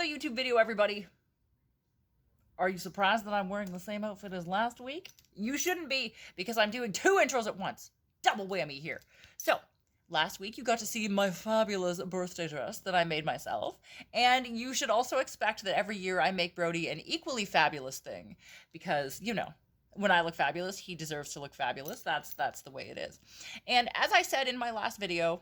another YouTube video, everybody. Are you surprised that I'm wearing the same outfit as last week? You shouldn't be, because I'm doing 2 intros at once. Double whammy here. So, last week you got to see my fabulous birthday dress that I made myself, and you should also expect that every year I make Brodie an equally fabulous thing, because, you know, when I look fabulous, he deserves to look fabulous. That's the way it is. And as I said in my last video,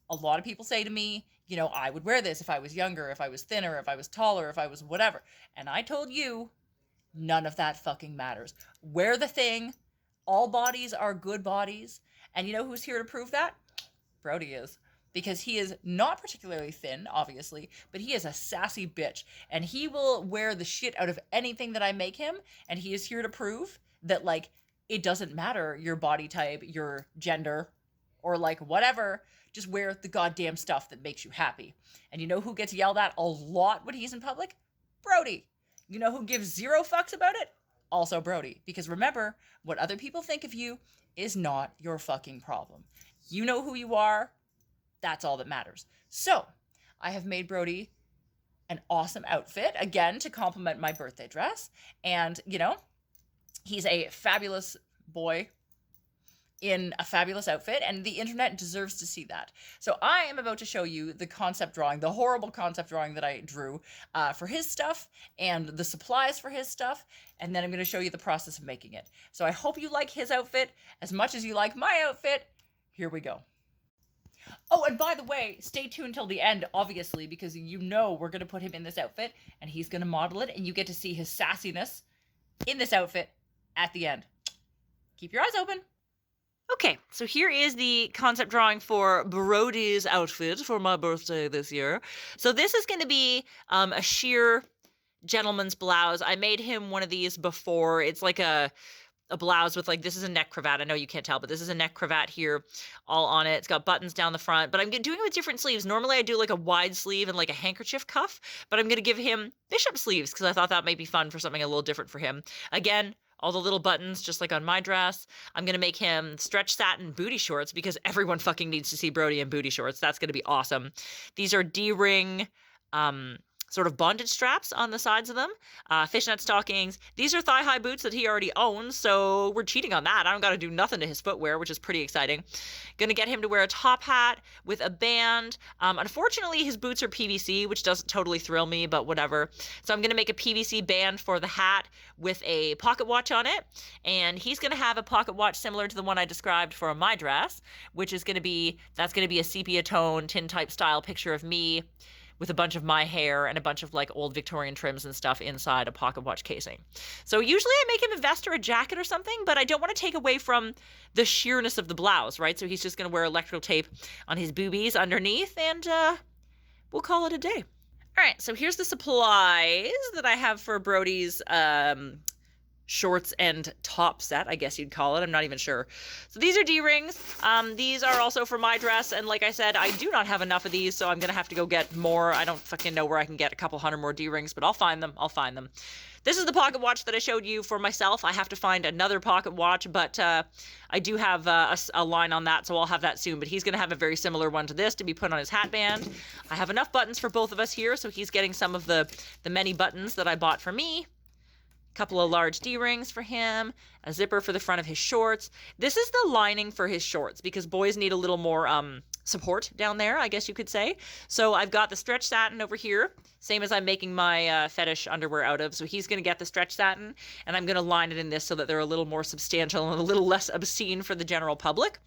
a lot of people say to me, you know, I would wear this if I was younger, if I was thinner, if I was taller, if I was whatever. And I told you, none of that fucking matters. Wear the thing. All bodies are good bodies. And you know who's here to prove that? Brodie is. Because he is not particularly thin, obviously, but he is a sassy bitch. And he will wear the shit out of anything that I make him. And he is here to prove that, like, it doesn't matter your body type, your gender, or like whatever, just wear the goddamn stuff that makes you happy. And you know who gets yelled at a lot when he's in public? Brodie. You know who gives 0 fucks about it? Also Brodie. Because remember, what other people think of you is not your fucking problem. You know who you are. That's all that matters. So, I have made Brodie an awesome outfit, again, to complement my birthday dress. And, you know, he's a fabulous boy in a fabulous outfit, and the internet deserves to see that. So I am about to show you the concept drawing, the horrible concept drawing that I drew for his stuff, and the supplies for his stuff, and then I'm going to show you the process of making it. So I hope you like his outfit as much as you like my outfit. Here we go. Oh, and by the way, stay tuned till the end, obviously, because you know we're going to put him in this outfit, and he's going to model it, and you get to see his sassiness in this outfit at the end. Keep your eyes open. Okay, so here is the concept drawing for Brodie's outfit for my birthday this year. So this is going to be a sheer gentleman's blouse. I made him one of these before. It's like a blouse with, like, this is a neck cravat. I know you can't tell, but this is a neck cravat here all on it. It's got buttons down the front, but I'm doing it with different sleeves. Normally I do like a wide sleeve and like a handkerchief cuff, but I'm going to give him bishop sleeves because I thought that might be fun for something a little different for him. Again, all the little buttons, just like on my dress. I'm going to make him stretch satin booty shorts because everyone fucking needs to see Brodie in booty shorts. That's going to be awesome. These are D-ring, sort of bondage straps on the sides of them, fishnet stockings. These are thigh-high boots that he already owns, so we're cheating on that. I don't got to do nothing to his footwear, which is pretty exciting. Gonna get him to wear a top hat with a band. Unfortunately, his boots are PVC, which doesn't totally thrill me, but whatever. So I'm gonna make a PVC band for the hat with a pocket watch on it, and he's gonna have a pocket watch similar to the one I described for my dress, which is that's gonna be a sepia tone, tintype style picture of me with a bunch of my hair and a bunch of like old Victorian trims and stuff inside a pocket watch casing. So usually I make him a vest or a jacket or something, but I don't want to take away from the sheerness of the blouse, right? So he's just going to wear electrical tape on his boobies underneath, and we'll call it a day. All right, so here's the supplies that I have for Brodie's shorts and top set, I guess you'd call it. I'm not even sure. So these are D-rings. These are also for my dress, and like I said, I do not have enough of these, so I'm gonna have to go get more. I don't fucking know where I can get a couple hundred more D-rings, but I'll find them. This is the pocket watch that I showed you for myself. I have to find another pocket watch, but I do have a line on that, so I'll have that soon. But he's going to have a very similar one to this to be put on his hat band. I have enough buttons for both of us here, so he's getting some of the many buttons that I bought for me. Couple of large D-rings for him, a zipper for the front of his shorts. This is the lining for his shorts because boys need a little more support down there, I guess you could say. So I've got the stretch satin over here, same as I'm making my fetish underwear out of. So he's going to get the stretch satin, and I'm going to line it in this so that they're a little more substantial and a little less obscene for the general public.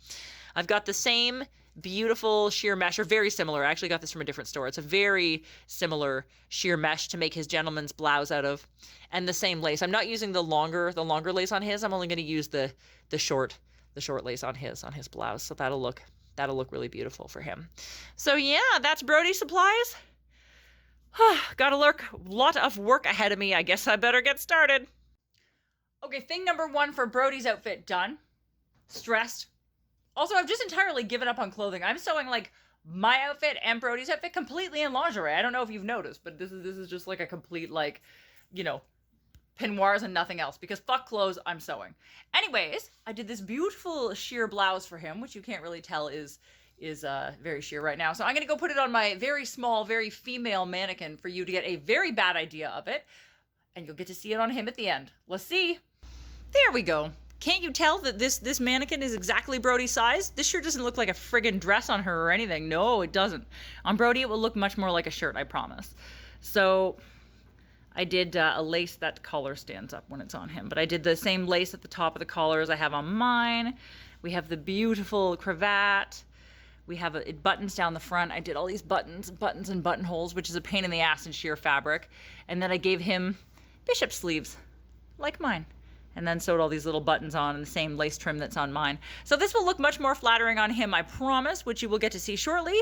I've got the same beautiful sheer mesh, or very similar. I actually got this from a different store. It's a very similar sheer mesh to make his gentleman's blouse out of, and the same lace. I'm not using the longer lace on his. I'm only going to use the short lace on his blouse. So that'll look really beautiful for him. So yeah, that's Brodie's supplies. Got a lot of work ahead of me. I guess I better get started. Okay, thing number 1 for Brodie's outfit done. Stressed. Also, I've just entirely given up on clothing. I'm sewing, like, my outfit and Brodie's outfit completely in lingerie. I don't know if you've noticed, but this is just, like, a complete, like, you know, peignoirs and nothing else. Because fuck clothes, I'm sewing. Anyways, I did this beautiful sheer blouse for him, which you can't really tell is is very sheer right now. So I'm going to go put it on my very small, very female mannequin for you to get a very bad idea of it. And you'll get to see it on him at the end. Let's see. There we go. Can't you tell that this mannequin is exactly Brodie's size? This shirt doesn't look like a friggin' dress on her or anything. No, it doesn't. On Brodie, it will look much more like a shirt, I promise. So I did a lace. That collar stands up when it's on him, but I did the same lace at the top of the collar as I have on mine. We have the beautiful cravat. We have it buttons down the front. I did all these buttons and buttonholes, which is a pain in the ass in sheer fabric. And then I gave him bishop sleeves, like mine. And then sewed all these little buttons on in the same lace trim that's on mine. So this will look much more flattering on him, I promise, which you will get to see shortly.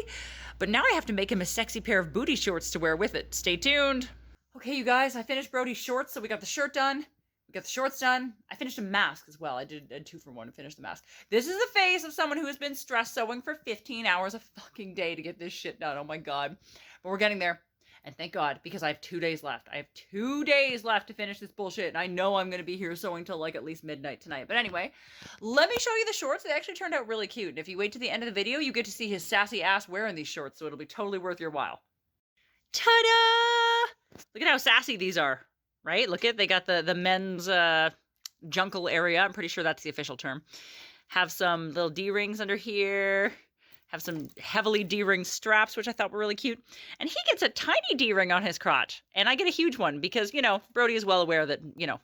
But now I have to make him a sexy pair of booty shorts to wear with it. Stay tuned. Okay, you guys, I finished Brodie's shorts, so we got the shirt done. We got the shorts done. I finished a mask as well. I did a 2-for-1 to finish the mask. This is the face of someone who has been stress sewing for 15 hours a fucking day to get this shit done. Oh my God. But we're getting there. And thank God, because I have 2 days left. I have 2 days left to finish this bullshit. And I know I'm going to be here sewing till like at least midnight tonight. But anyway, let me show you the shorts. They actually turned out really cute. And if you wait to the end of the video, you get to see his sassy ass wearing these shorts. So it'll be totally worth your while. Ta-da! Look at how sassy these are, right? Look at, they got the men's junkle area. I'm pretty sure that's the official term. Have some little D-rings under here. Have some heavily D-ring straps, which I thought were really cute. And he gets a tiny D-ring on his crotch. And I get a huge one because, you know, Brodie is well aware that, you know,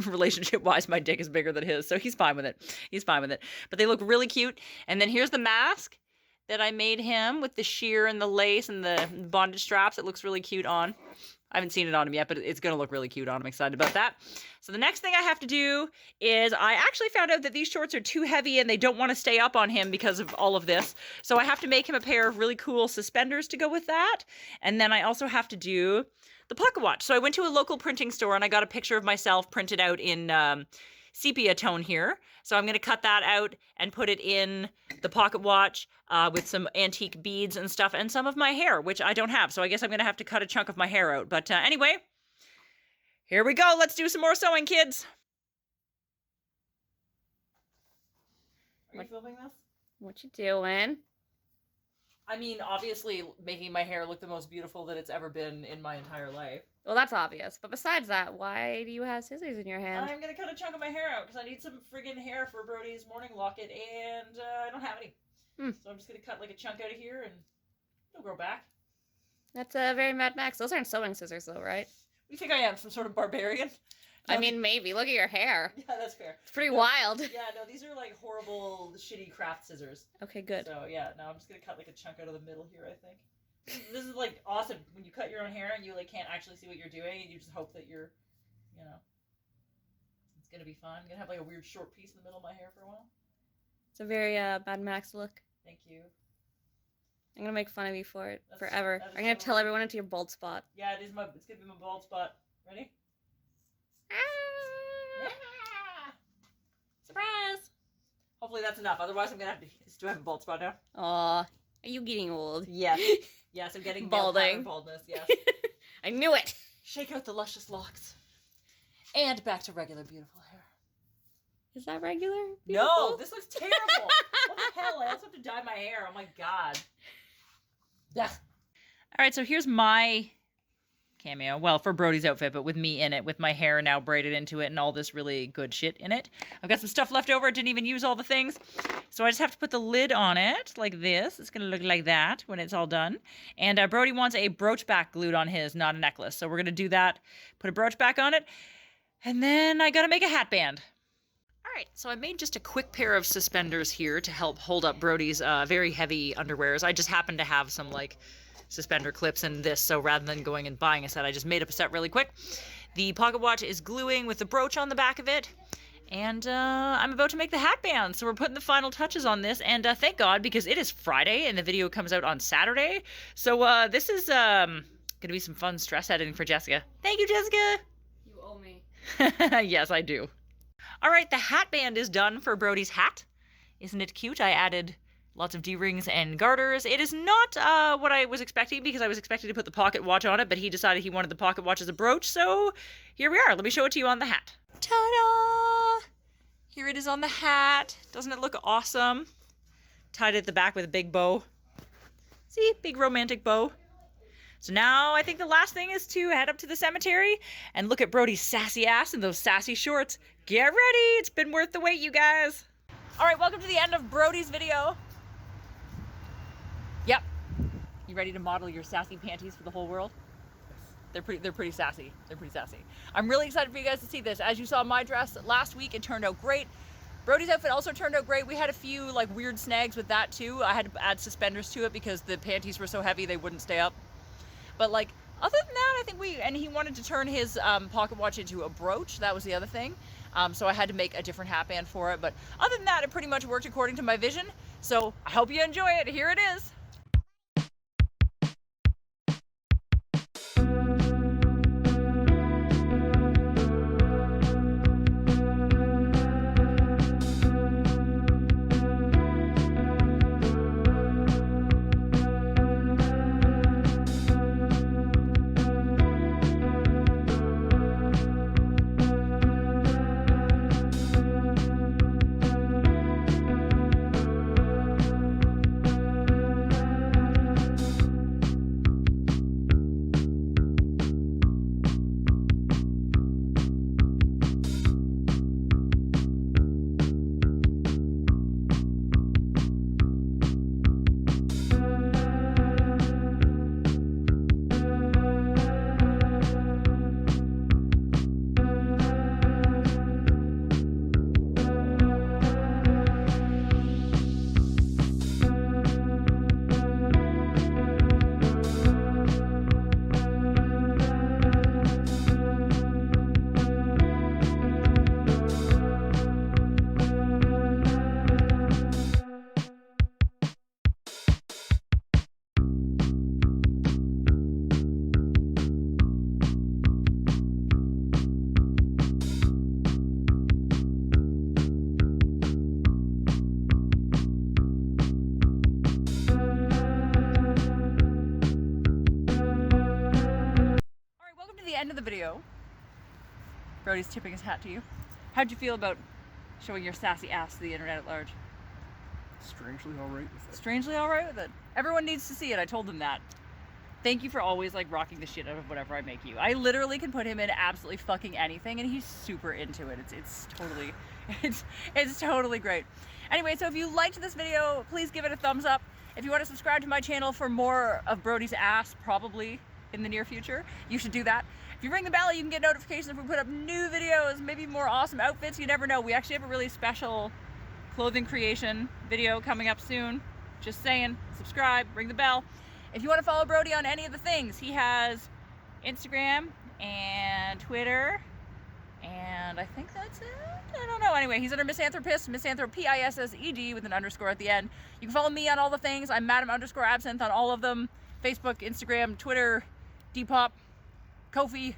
relationship-wise, my dick is bigger than his. So he's fine with it. He's fine with it. But they look really cute. And then here's the mask that I made him with the sheer and the lace and the bondage straps. It looks really cute on. I haven't seen it on him yet, but it's going to look really cute on him. I'm excited about that. So the next thing I have to do is I actually found out that these shorts are too heavy and they don't want to stay up on him because of all of this. So I have to make him a pair of really cool suspenders to go with that. And then I also have to do the pocket watch. So I went to a local printing store and I got a picture of myself printed out in sepia tone here. So I'm going to cut that out and put it in the pocket watch with some antique beads and stuff and some of my hair, which I don't have. So I guess I'm going to have to cut a chunk of my hair out. But anyway, here we go. Let's do some more sewing, kids. Are you filming this? What you doing? I mean, obviously making my hair look the most beautiful that it's ever been in my entire life. Well, that's obvious. But besides that, why do you have scissors in your hand? I'm going to cut a chunk of my hair out because I need some friggin' hair for Brodie's morning locket and I don't have any. So I'm just going to cut like a chunk out of here and it'll grow back. That's very Mad Max. Those aren't sewing scissors though, right? You think I am some sort of barbarian? I mean, maybe. Look at your hair. Yeah, that's fair. It's pretty wild. Yeah, no, these are like horrible, shitty craft scissors. Okay, good. So yeah, no, I'm just going to cut like a chunk out of the middle here, I think. This is like awesome when you cut your own hair and you like can't actually see what you're doing and you just hope that you're, you know, it's gonna be fun. I'm gonna have like a weird short piece in the middle of my hair for a while. It's a very Mad Max look. Thank you. I'm gonna make fun of you for it forever. I'm gonna tell everyone into your bald spot. Yeah, it's gonna be my bald spot. Ready? Ah! Yeah! Surprise! Hopefully that's enough. Otherwise I'm gonna have to. Do I have a bald spot now? Aw, are you getting old? Yes. Yes, I'm getting balding. Baldness. Yes. I knew it. Shake out the luscious locks. And back to regular beautiful hair. Is that regular? Beautiful? Beautiful? No, this looks terrible. What the hell? I also have to dye my hair. Oh my God. Yeah. All right, so here's my cameo. Well, for Brodie's outfit, but with me in it, with my hair now braided into it and all this really good shit in it. I've got some stuff left over. I didn't even use all the things. So I just have to put the lid on it like this. It's going to look like that when it's all done. And Brodie wants a brooch back glued on his, not a necklace. So we're going to do that, put a brooch back on it. And then I got to make a hat band. All right, so I made just a quick pair of suspenders here to help hold up Brodie's very heavy underwears. I just happen to have some like suspender clips in this, so rather than going and buying a set, I just made up a set really quick. The pocket watch is gluing with the brooch on the back of it, and I'm about to make the hat band, so we're putting the final touches on this, and thank God, because it is Friday, and the video comes out on Saturday, so this is gonna be some fun stress editing for Jessica. Thank you, Jessica! You owe me. Yes, I do. All right, the hat band is done for Brodie's hat. Isn't it cute? I added lots of D-rings and garters. It is not what I was expecting because I was expecting to put the pocket watch on it, but he decided he wanted the pocket watch as a brooch, so here we are. Let me show it to you on the hat. Ta-da! Here it is on the hat. Doesn't it look awesome? tied it at the back with a big bow. See, big romantic bow. So now I think the last thing is to head up to the cemetery and look at Brodie's sassy ass in those sassy shorts. Get ready, it's been worth the wait, you guys. All right, welcome to the end of Brodie's video. Yep. You ready to model your sassy panties for the whole world? They're pretty sassy. They're pretty sassy. I'm really excited for you guys to see this. As you saw my dress last week, it turned out great. Brodie's outfit also turned out great. We had a few like weird snags with that too. I had to add suspenders to it because the panties were so heavy they wouldn't stay up. But like, other than that, I think and he wanted to turn his pocket watch into a brooch. That was the other thing. So I had to make a different hat band for it. But other than that, it pretty much worked according to my vision. So I hope you enjoy it. Here it is. End of the video. Brodie's tipping his hat to you. How'd you feel about showing your sassy ass to the internet at large? Strangely alright with it. Strangely alright with it. Everyone needs to see it. I told them that. Thank you for always like rocking the shit out of whatever I make you. I literally can put him in absolutely fucking anything and he's super into it. It's totally it's totally great. Anyway, so if you liked this video, please give it a thumbs up. If you want to subscribe to my channel for more of Brodie's ass, probably in the near future, you should do that. If you ring the bell, you can get notifications if we put up new videos, maybe more awesome outfits. You never know. We actually have a really special clothing creation video coming up soon. Just saying, subscribe, ring the bell. If you want to follow Brodie on any of the things, he has Instagram and Twitter, and I think that's it. I don't know. Anyway, he's under Misanthropist, Misanthrop, P-I-S-S-E-D with an underscore at the end. You can follow me on all the things. I'm Madam_Absinthe on all of them. Facebook, Instagram, Twitter, Depop, Ko-fi,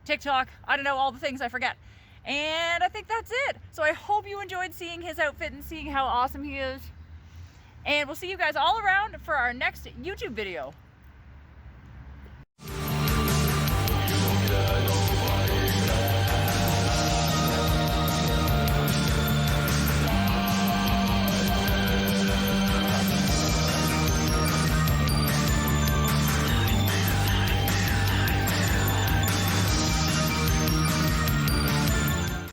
TikTok, I don't know, all the things I forget. And I think that's it. So I hope you enjoyed seeing his outfit and seeing how awesome he is. And we'll see you guys all around for our next YouTube video.